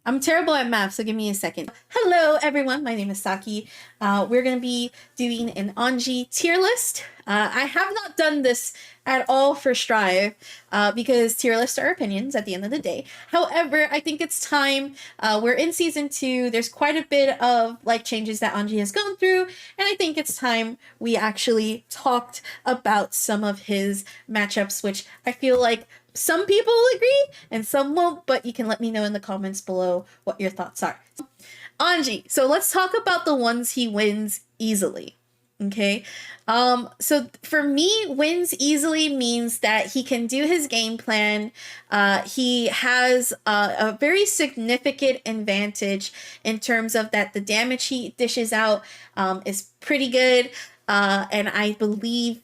I'm terrible at math, so give me a second. Hello, everyone. My name is Saki. We're going to be doing an Anji tier list. I have not done this at all for Strive because tier lists are opinions at the end of the day. However, I think it's time. We're in season 2. There's quite a bit of changes that Anji has gone through, and I think it's time we actually talked about some of his matchups, which I feel like some people will agree and some won't, but you can let me know in the comments below what your thoughts are. Anji, so let's talk about the ones he wins easily. Okay, so for me, wins easily means that he can do his game plan. He has a very significant advantage in terms of that the damage he dishes out is pretty good, and I believe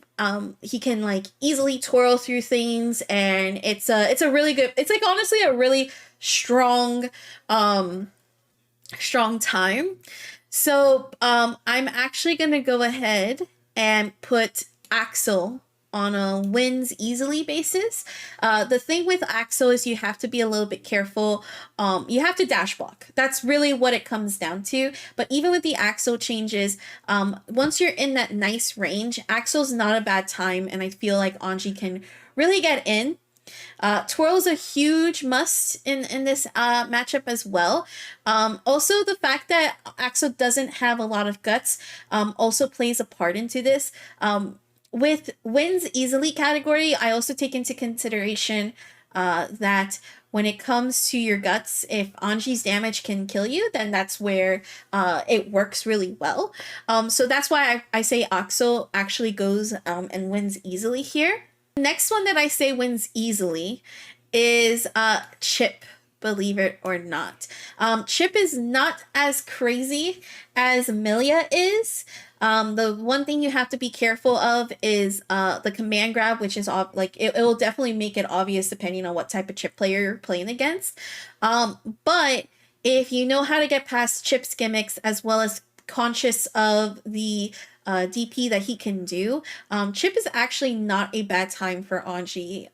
he can easily twirl through things, and it's a really good, it's honestly a really strong strong time. So I'm actually gonna go ahead and put Axel on a wins easily basis. The thing with Axel is you have to be a little bit careful. You have to dash block. That's really what it comes down to. But even with the Axel changes, once you're in that nice range, Axel's not a bad time, and I feel like Anji can really get in. Twirl is a huge must in this matchup as well. Also, the fact that Axel doesn't have a lot of guts also plays a part into this. With wins easily category, I also take into consideration that when it comes to your guts, if Anji's damage can kill you, then that's where it works really well. So that's why I say Axel actually goes and wins easily here. Next one that I say wins easily is Chip, believe it or not. Chip is not as crazy as Mila is. The one thing you have to be careful of is the command grab, which is it will definitely make it obvious depending on what type of Chip player you're playing against. But if you know how to get past Chip's gimmicks as well as conscious of the DP that he can do, Chip is actually not a bad time for Anji.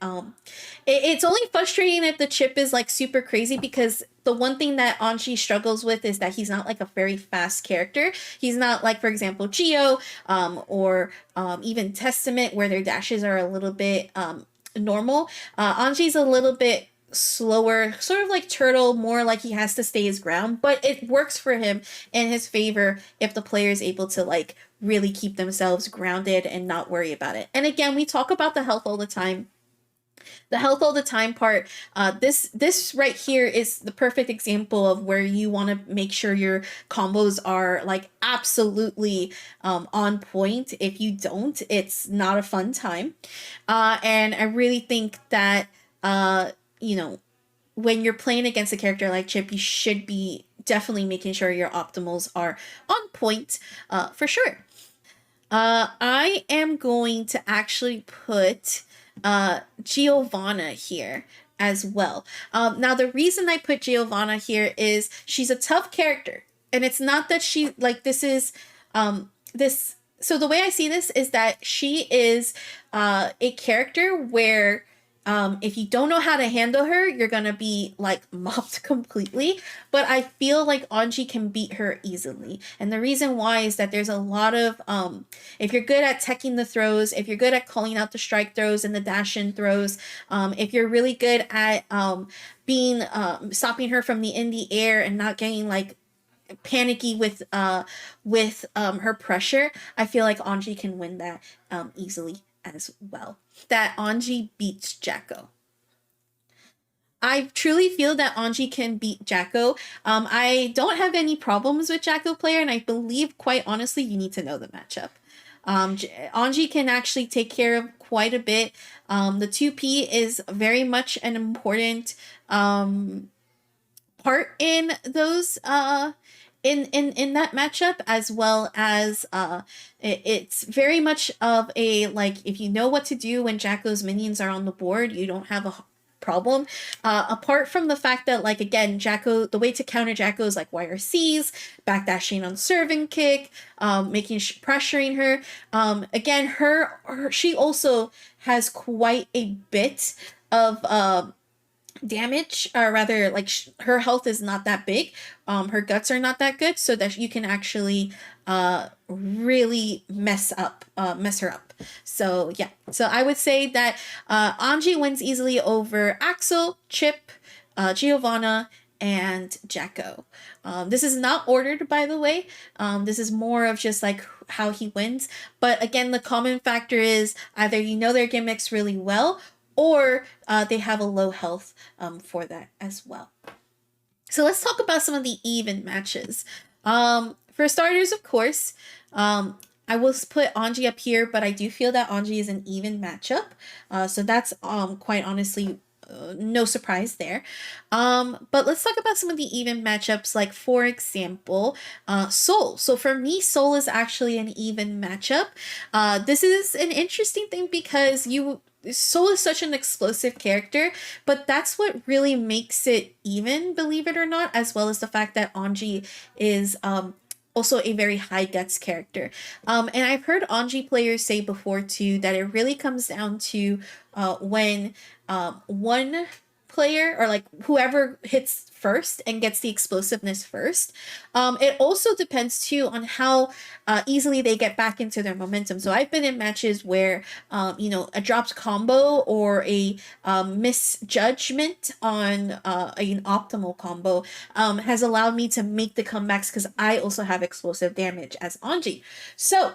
It's only frustrating if the Chip is super crazy, because the one thing that Anji struggles with is that he's not a very fast character. He's not for example, Geo or even Testament, where their dashes are a little bit normal. Anji's a little bit slower, sort of like Turtle, more like he has to stay his ground, but it works for him in his favor if the player is able to really keep themselves grounded and not worry about it. And again, we talk about the health all the time. The health all the time part, this right here is the perfect example of where you want to make sure your combos are absolutely on point. If you don't, it's not a fun time. And I really think that you know, when you're playing against a character like Chip, you should be definitely making sure your optimals are on point for sure. I am going to actually put Giovanna here as well. Now, the reason I put Giovanna here is she's a tough character, and it's not that she this is this. So the way I see this is that she is a character where if you don't know how to handle her, you're gonna be mopped completely. But I feel like Anji can beat her easily. And the reason why is that there's a lot of, if you're good at teching the throws, if you're good at calling out the strike throws and the dash-in throws, if you're really good at being, stopping her from in the air and not getting panicky with her pressure, I feel like Anji can win that easily as well. That Anji beats Jacko. I truly feel that Anji can beat Jacko. I don't have any problems with Jacko player, and I believe, quite honestly, you need to know the matchup. Anji can actually take care of quite a bit. The 2P is very much an important part in those in that matchup, as well as it's very much of a if you know what to do when Jacko's minions are on the board, you don't have a problem. Apart from the fact that again, Jacko, the way to counter Jacko is YRCs, backdashing on serving kick, making pressuring her. Again, she also has quite a bit of damage, or rather like her health is not that big, her guts are not that good, so that you can actually really mess her up. So yeah, so I would say that Anji wins easily over Axel, Chip, Giovanna, and Jacko. This is not ordered, by the way. This is more of just like how he wins. But again, the common factor is either you know their gimmicks really well, or they have a low health for that as well. So let's talk about some of the even matches. For starters, of course, I will put Anji up here, but I do feel that Anji is an even matchup. So that's quite honestly no surprise there. But let's talk about some of the even matchups, like for example, Soul. So for me, Soul is actually an even matchup. This is an interesting thing because Soul is such an explosive character, but that's what really makes it even, believe it or not, as well as the fact that Anji is also a very high guts character. And I've heard Anji players say before too that it really comes down to when one player, or like whoever hits first and gets the explosiveness first. It also depends too on how easily they get back into their momentum. So I've been in matches where a dropped combo or a misjudgment on an optimal combo has allowed me to make the comebacks because I also have explosive damage as Anji. So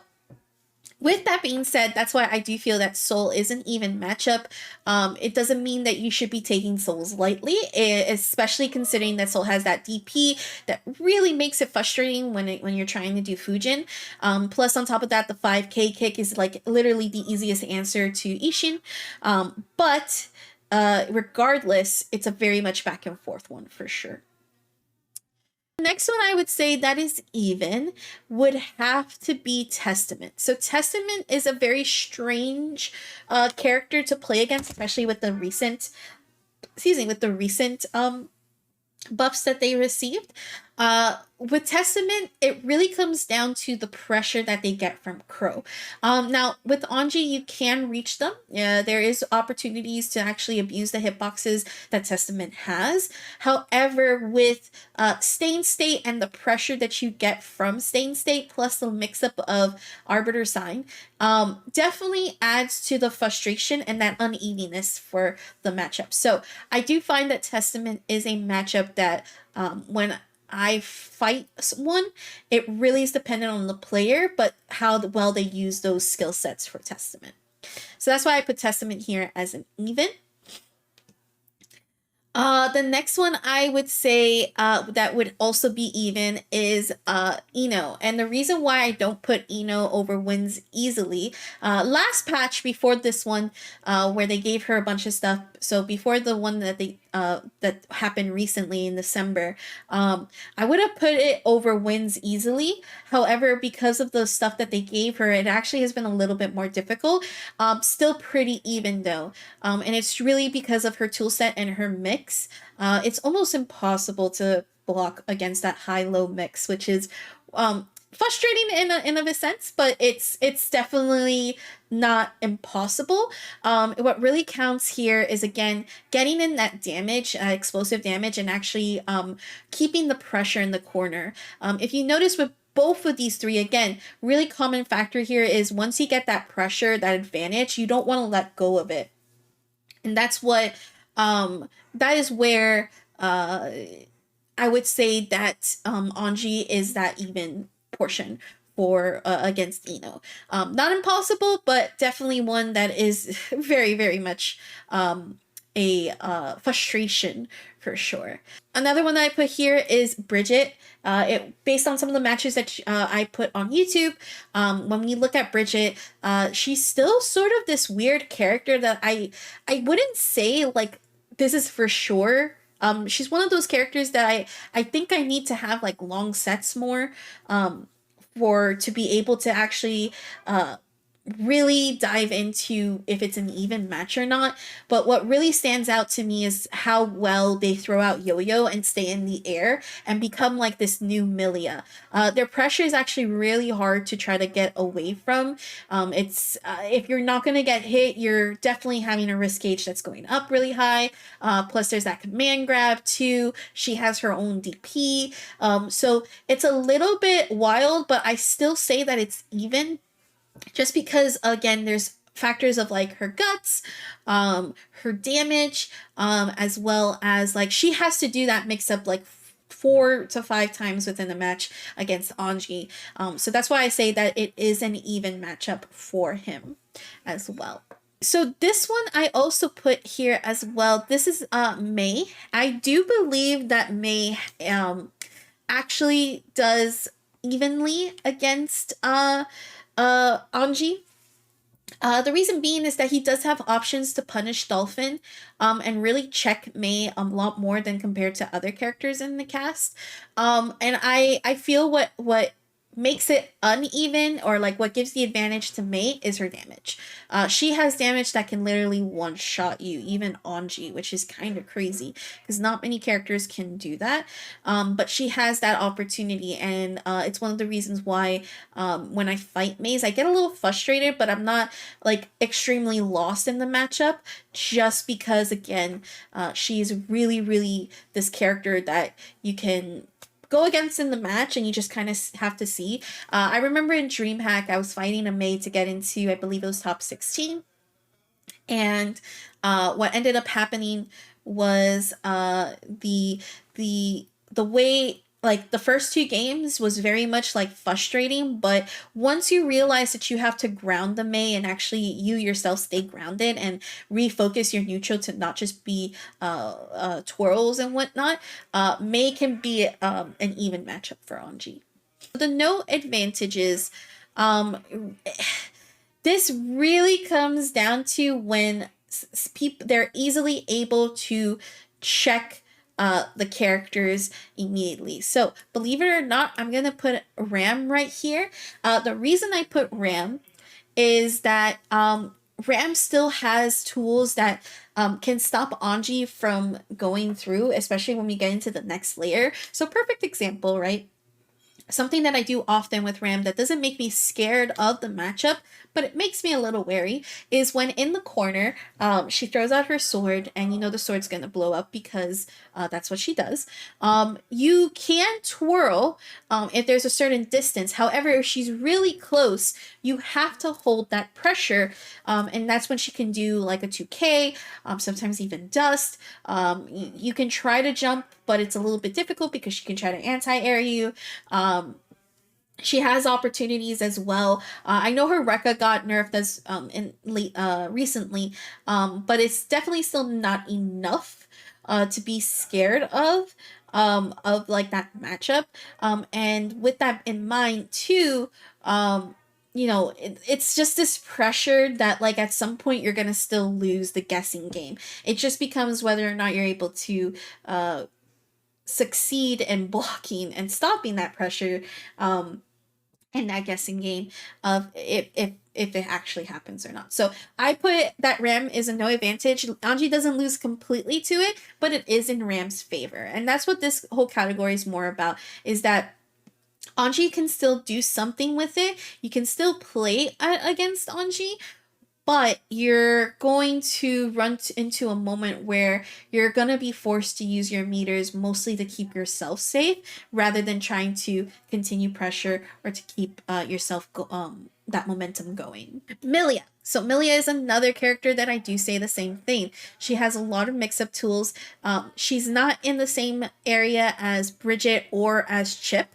with that being said, that's why I do feel that Soul is an even matchup. It doesn't mean that you should be taking Souls lightly, especially considering that Soul has that DP that really makes it frustrating when you're trying to do Fujin. Plus, on top of that, the 5K kick is like literally the easiest answer to Ishin. But regardless, it's a very much back and forth one for sure. Next one I would say that is even would have to be Testament. So Testament is a very strange character to play against, especially with the recent buffs that they received. With Testament, it really comes down to the pressure that they get from Crow. Now, with Anji, you can reach them. There is opportunities to actually abuse the hitboxes that Testament has. However, with Stain State and the pressure that you get from Stain State, plus the mix-up of Arbiter Sign, definitely adds to the frustration and that unevenness for the matchup. So I do find that Testament is a matchup that when I fight one, it really is dependent on the player, but how well they use those skill sets for Testament. So that's why I put Testament here as an even. The next one I would say that would also be even is Ino. And the reason why I don't put Ino over wins easily, last patch before this one, where they gave her a bunch of stuff. So before the one that they that happened recently in December, I would have put it over wins easily. However, because of the stuff that they gave her, it actually has been a little bit more difficult. Still pretty even though. And it's really because of her toolset and her mix. It's almost impossible to block against that high-low mix, which is frustrating in a sense, but it's definitely not impossible. What really counts here is, again, getting in that damage, explosive damage, and actually keeping the pressure in the corner. If you notice with both of these three, again, really common factor here is once you get that pressure, that advantage, you don't want to let go of it. And that's what that is where I would say that Anji is that even portion for against Ino. Not impossible, but definitely one that is very, very much a frustration for sure. Another one that I put here is Bridget. Based on some of the matches that I put on YouTube, when we look at Bridget, she's still sort of this weird character that I wouldn't say like this is for sure. She's one of those characters that I think I need to have like long sets more to be able to actually really dive into if it's an even match or not, but what really stands out to me is how well they throw out Yo-Yo and stay in the air and become like this new Milia. Their pressure is actually really hard to try to get away from. It's if you're not going to get hit, you're definitely having a risk gauge that's going up really high. Plus there's that command grab too. She has her own DP. So it's a little bit wild, but I still say that it's even, just because again there's factors of like her guts, her damage, as well as like she has to do that mix up like 4 to 5 times within the match against Anji. So that's why I say that it is an even matchup for him as well. So this one I also put here as well. This is Mei. I do believe that Mei actually does evenly against Anji. The reason being is that he does have options to punish Dolphin, and really check Mei a lot more than compared to other characters in the cast. And I feel what makes it uneven, or like what gives the advantage to Mei, is her damage. She has damage that can literally one shot you, even Anji, which is kind of crazy because not many characters can do that. But she has that opportunity, and it's one of the reasons why when I fight Mei's, I get a little frustrated, but I'm not like extremely lost in the matchup, just because again, she's really this character that you can go against in the match, and you just kind of have to see. I remember in DreamHack, I was fighting a Mei to get into, I believe it was top 16. And what ended up happening was the way, like the first 2 games was very much like frustrating, but once you realize that you have to ground the Mei and actually you yourself stay grounded and refocus your neutral to not just be twirls and whatnot, Mei can be an even matchup for Anji. The no advantages, this really comes down to when people, they're easily able to check the characters immediately. So believe it or not, I'm gonna put Ram right here. The reason I put Ram is that Ram still has tools that can stop Anji from going through, especially when we get into the next layer. So perfect example, right? Something that I do often with Ram that doesn't make me scared of the matchup, but it makes me a little wary, is when in the corner, she throws out her sword, and you know the sword's gonna blow up because that's what she does. You can twirl if there's a certain distance. However, if she's really close, you have to hold that pressure, and that's when she can do like a 2K, sometimes even dust. You can try to jump, but it's a little bit difficult because she can try to anti-air you. She has opportunities as well. I know her Rekka got nerfed as recently, but it's definitely still not enough to be scared of like that matchup. And with that in mind too, you know, it's just this pressure that like at some point you're gonna still lose the guessing game. It just becomes whether or not you're able to succeed in blocking and stopping that pressure in that guessing game of if it actually happens or not. So I put that Ram is a no advantage. Anji doesn't lose completely to it, but it is in Ram's favor. And that's what this whole category is more about, is that Anji can still do something with it. You can still play against Anji, but you're going to run into a moment where you're going to be forced to use your meters mostly to keep yourself safe rather than trying to continue pressure or to keep yourself that momentum going. Mila. So Mila is another character that I do say the same thing. She has a lot of mix-up tools. She's not in the same area as Bridget or as Chip,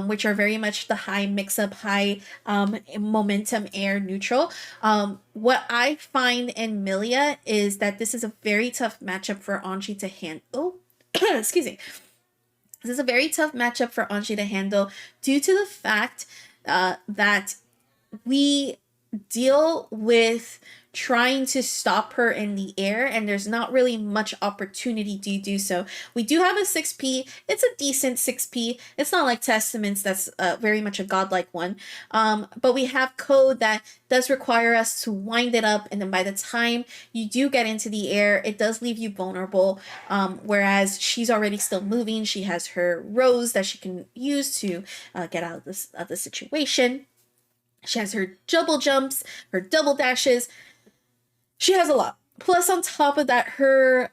which are very much the high mix-up, high momentum air neutral. What I find in Mila is that this is a very tough matchup for Anji to handle. Excuse me. This is a very tough matchup for Anji to handle due to the fact that we deal with trying to stop her in the air, and there's not really much opportunity to do so. We do have a 6p. It's a decent 6p. It's not like Testaments, that's very much a godlike one. But we have code that does require us to wind it up, and then by the time you do get into the air, it does leave you vulnerable. Whereas she's already still moving. She has her rose that she can use to get out of the situation. She has her double jumps, her double dashes. She has a lot. Plus, on top of that, her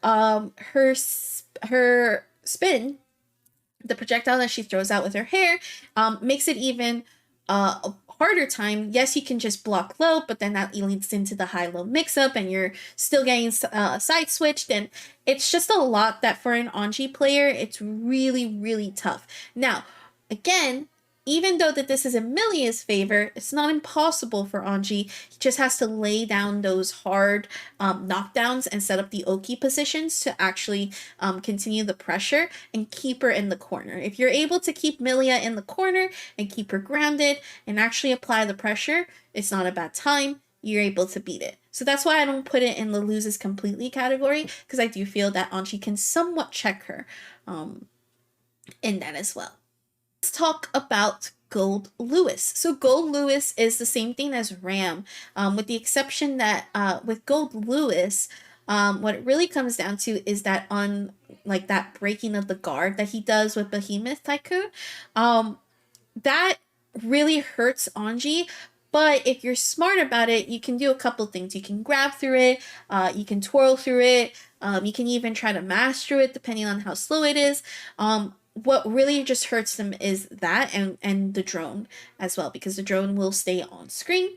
spin, the projectile that she throws out with her hair, makes it even a harder time. Yes, you can just block low, but then that leads into the high-low mix-up, and you're still getting side switched, and it's just a lot that for an Anji player, it's really, really tough. Now, again, even though that this is in Milia's favor, it's not impossible for Anji. He just has to lay down those hard knockdowns and set up the Oki positions to actually continue the pressure and keep her in the corner. If you're able to keep Milia in the corner and keep her grounded and actually apply the pressure, it's not a bad time. You're able to beat it. So that's why I don't put it in the loses completely category, because I do feel that Anji can somewhat check her in that as well. Let's talk about Gold Lewis. So Gold Lewis is the same thing as Ram, with the exception that with Gold Lewis, what it really comes down to is that on like that breaking of the guard that he does with Behemoth Tycoon, that really hurts Anji. But if you're smart about it, you can do a couple things. You can grab through it, you can twirl through it, you can even try to mash through it depending on how slow it is. What really just hurts them is that and the drone as well, because the drone will stay on screen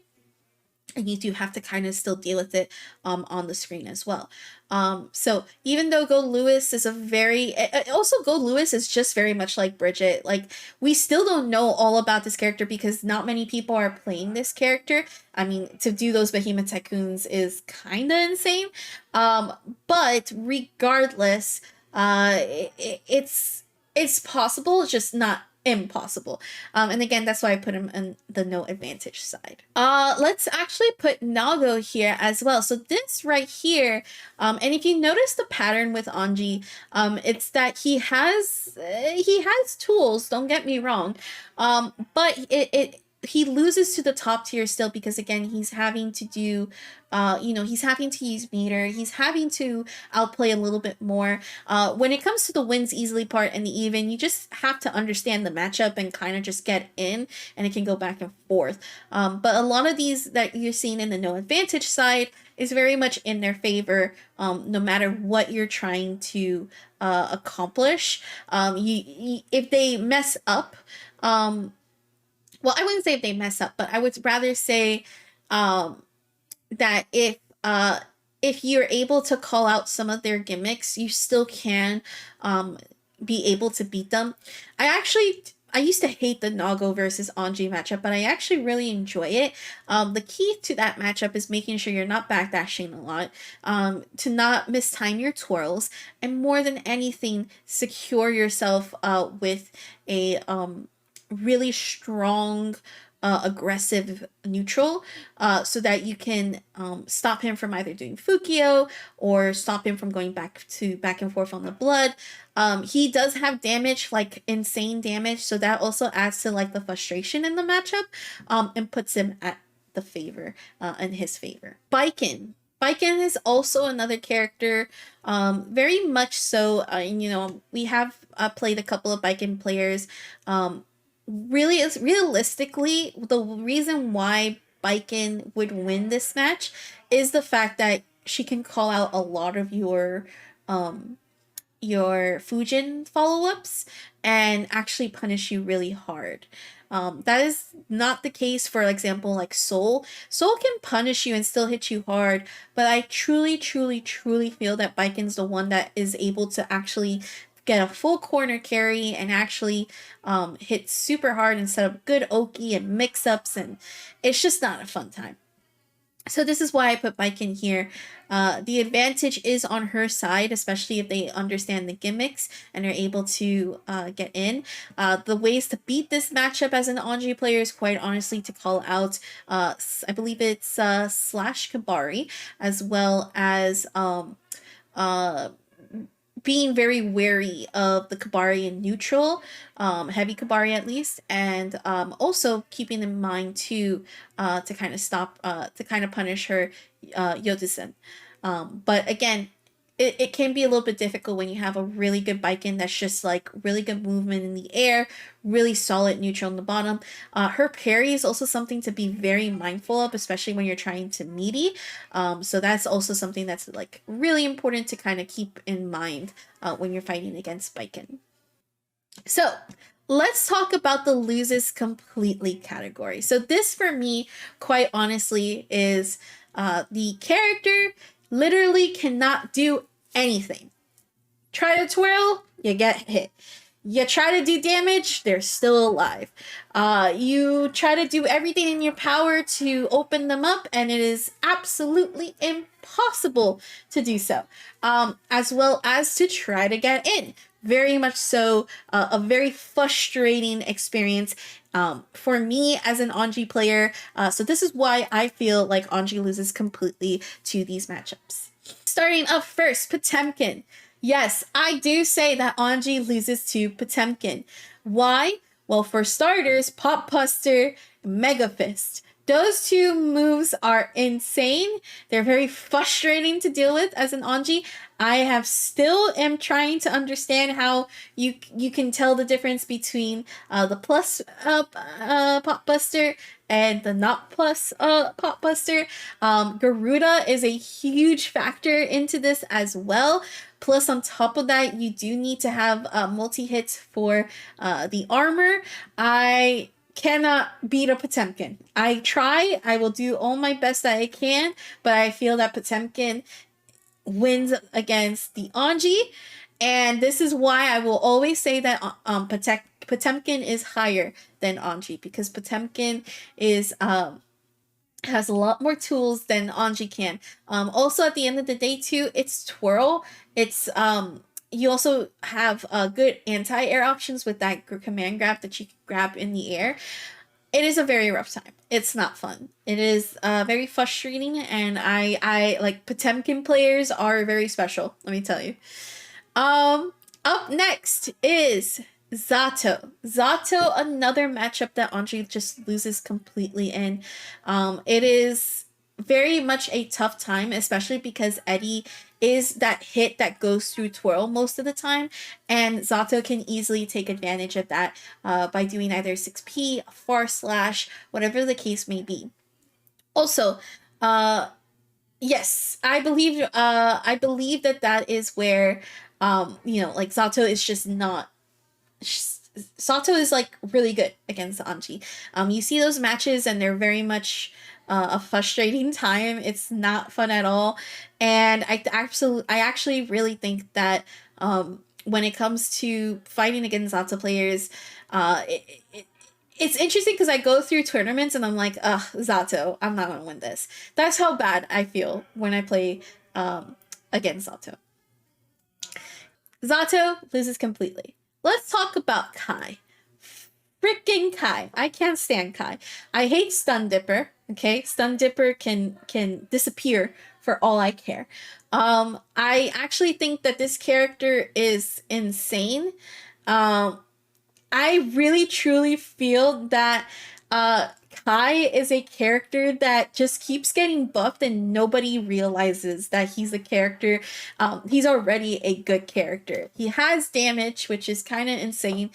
and you do have to kind of still deal with it on the screen as well. So even though Gold Lewis is also Gold Lewis is just very much like Bridget. Like, we still don't know all about this character because not many people are playing this character. I mean, to do those Behemoth Tycoons is kind of insane. But regardless, it's possible, just not impossible. And again, that's why I put him in the no advantage side. Let's actually put Nago here as well. So this right here, and if you notice the pattern with Anji, it's that he has tools, don't get me wrong, but he loses to the top tier still because, again, he's having to do, he's having to use meter. He's having to outplay a little bit more. When it comes to the wins easily part and the even, you just have to understand the matchup and kind of just get in, and it can go back and forth. But a lot of these that you're seeing in the no advantage side is very much in their favor, no matter what you're trying to accomplish. If they mess up, well, I wouldn't say if they mess up, but I would rather say that if you're able to call out some of their gimmicks, you still can be able to beat them. I used to hate the Nago versus Anji matchup, but I actually really enjoy it. The key to that matchup is making sure you're not backdashing a lot, to not mistime your twirls, and more than anything, secure yourself with a really strong aggressive neutral, so that you can stop him from either doing Fukio or stop him from going back and forth on the blood. He does have damage, like insane damage, so that also adds to like the frustration in the matchup, and puts him at the favor, in his favor. Baiken is also another character, very much so. We have played a couple of Baiken players. Really, is realistically the reason why Baiken would win this match is the fact that she can call out a lot of your Fujin follow-ups and actually punish you really hard. That is not the case for example like Soul. Soul can punish you and still hit you hard, but I truly feel that Baiken's the one that is able to actually get a full corner carry and actually hit super hard and set up good Oki and mix-ups, and it's just not a fun time. So this is why I put Bike in here. The advantage is on her side, especially if they understand the gimmicks and are able to get in. The ways to beat this matchup as an Anji player is quite honestly to call out, I believe it's Slash Kabari, as well as uh, being very wary of the Kabari in neutral, heavy Kabari at least, and also keeping in mind to kind of stop, to kind of punish her Yotusen. But again, it can be a little bit difficult when you have a really good Baiken that's just like really good movement in the air, really solid neutral in the bottom. Her parry is also something to be very mindful of, especially when you're trying to meaty. So that's also something that's like really important to kind of keep in mind when you're fighting against Baiken. So let's talk about the loses completely category. So this for me, quite honestly, is the character literally cannot do anything. Try to twirl, you get hit. You try to do damage, they're still alive. You try to do everything in your power to open them up, and it is absolutely impossible to do so. As well as to try to get in. Very much so, a very frustrating experience for me as an Anji player. So this is why I feel like Anji loses completely to these matchups. Starting up first, Potemkin. Yes, I do say that Anji loses to Potemkin. Why? Well, for starters, Pop Buster, Mega Fist. Those two moves are insane. They're very frustrating to deal with as an Anji. I have still am trying to understand how you can tell the difference between the plus Pop Buster and the not plus Pop Buster. Garuda is a huge factor into this as well. Plus, on top of that, you do need to have multi hits for the armor. I cannot beat a Potemkin. I try. I will do all my best that I can, but I feel that Potemkin wins against the Anji, and this is why I will always say that Potemkin is higher than Anji, because Potemkin is has a lot more tools than Anji can. Also, at the end of the day, too, it's twirl. It's you also have good anti-air options with that command grab that you can grab in the air. It is a very rough time. It's not fun. It is very frustrating, and I like Potemkin players are very special. Let me tell you. Up next is Sato. Sato, another matchup that Anji just loses completely in. It is very much a tough time, especially because Eddie is that hit that goes through twirl most of the time, and Sato can easily take advantage of that by doing either 6P, far slash, whatever the case may be. Also, yes, I believe that that is where like Sato is just not Sato is like really good against Anji. You see those matches and they're very much a frustrating time. It's not fun at all, and I actually really think that when it comes to fighting against Sato players, it's interesting because I go through tournaments and I'm like, ugh, Sato, I'm not gonna win this. That's how bad I feel when I play against Sato. Sato loses completely. Let's talk about Kai. Freaking Kai. I can't stand Kai. I hate Stun Dipper. Okay? Stun Dipper can disappear for all I care. I actually think that this character is insane. I really truly feel that Kai is a character that just keeps getting buffed and nobody realizes that he's a character. He's already a good character. He has damage, which is kind of insane.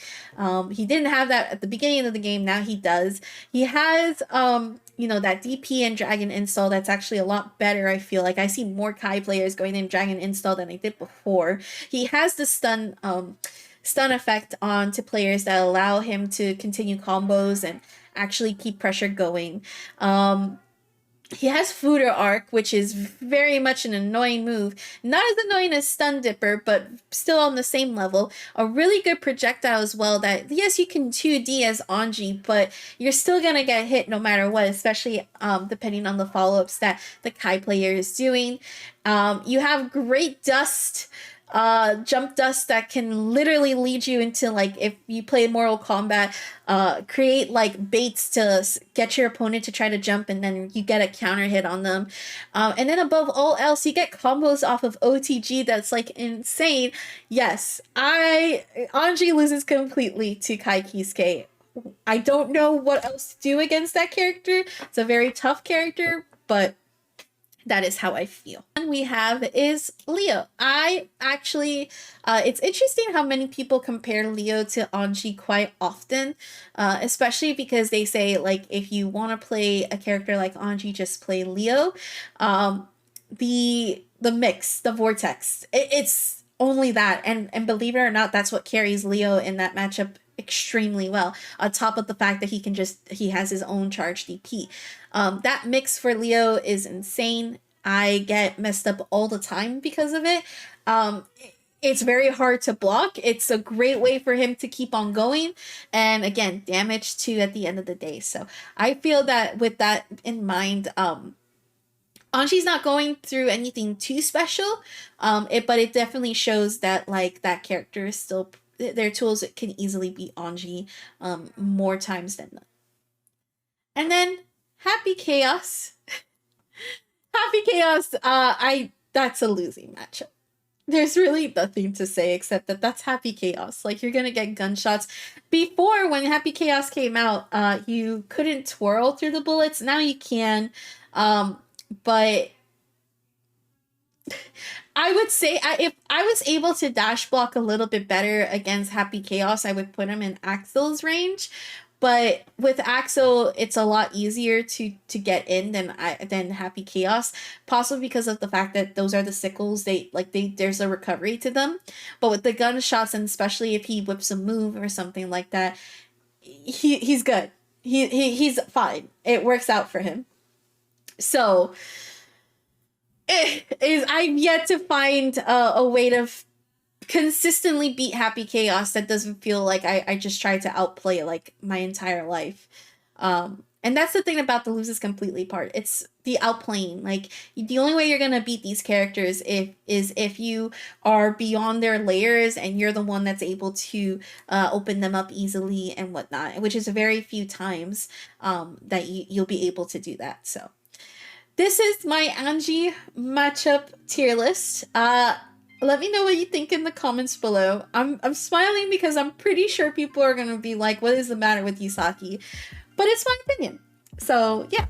He didn't have that at the beginning of the game. Now he does. He has, that DP and Dragon install that's actually a lot better, I feel like. I see more Kai players going in Dragon install than I did before. He has the stun effect on to players that allow him to continue combos and actually keep pressure going. He has Fooder Arc, which is very much an annoying move. Not as annoying as Stun Dipper, but still on the same level. A really good projectile as well that, yes, you can 2D as Anji, but you're still going to get hit no matter what, especially depending on the follow-ups that the Kai player is doing. You have Great Dust, jump dust that can literally lead you into, like, if you play Mortal Kombat, create like baits to get your opponent to try to jump, and then you get a counter hit on them. And then above all else, you get combos off of OTG that's like insane. Yes, Anji loses completely to Kai Kisuke. I don't know what else to do against that character. It's a very tough character, but that is how I feel. And we have is Leo. I actually, it's interesting how many people compare Leo to Anji quite often, especially because they say, like, if you want to play a character like Anji, just play Leo. The mix, the vortex, it's only that, and believe it or not, that's what carries Leo in that matchup extremely well, on top of the fact that he has his own charge DP. That mix for Leo is insane. I get messed up all the time because of it. It's very hard to block. It's a great way for him to keep on going, and again, damage too at the end of the day. So I feel that with that in mind, Anji's not going through anything too special, but it definitely shows that, like, that character is still, their tools can easily beat Anji more times than none. And then Happy Chaos. Happy Chaos, that's a losing matchup. There's really nothing to say except that that's Happy Chaos. Like, you're gonna get gunshots. Before, when Happy Chaos came out, you couldn't twirl through the bullets. Now you can, but I would say if I was able to dash block a little bit better against Happy Chaos, I would put him in Axel's range. But with Axel, it's a lot easier to get in than Happy Chaos, possibly because of the fact that those are the sickles. There's a recovery to them. But with the gunshots, and especially if he whips a move or something like that, he's good. He's fine. It works out for him. So I've yet to find a way to consistently beat Happy Chaos that doesn't feel like I just tried to outplay, like, my entire life. And that's the thing about the loses completely part. It's the outplaying. Like, the only way you're gonna beat these characters is if you are beyond their layers and you're the one that's able to open them up easily and whatnot, which is very few times that you'll be able to do that. So this is my Anji matchup tier list. Let me know what you think in the comments below. I'm smiling because I'm pretty sure people are going to be like, what is the matter with Yusaki? But it's my opinion. So, yeah.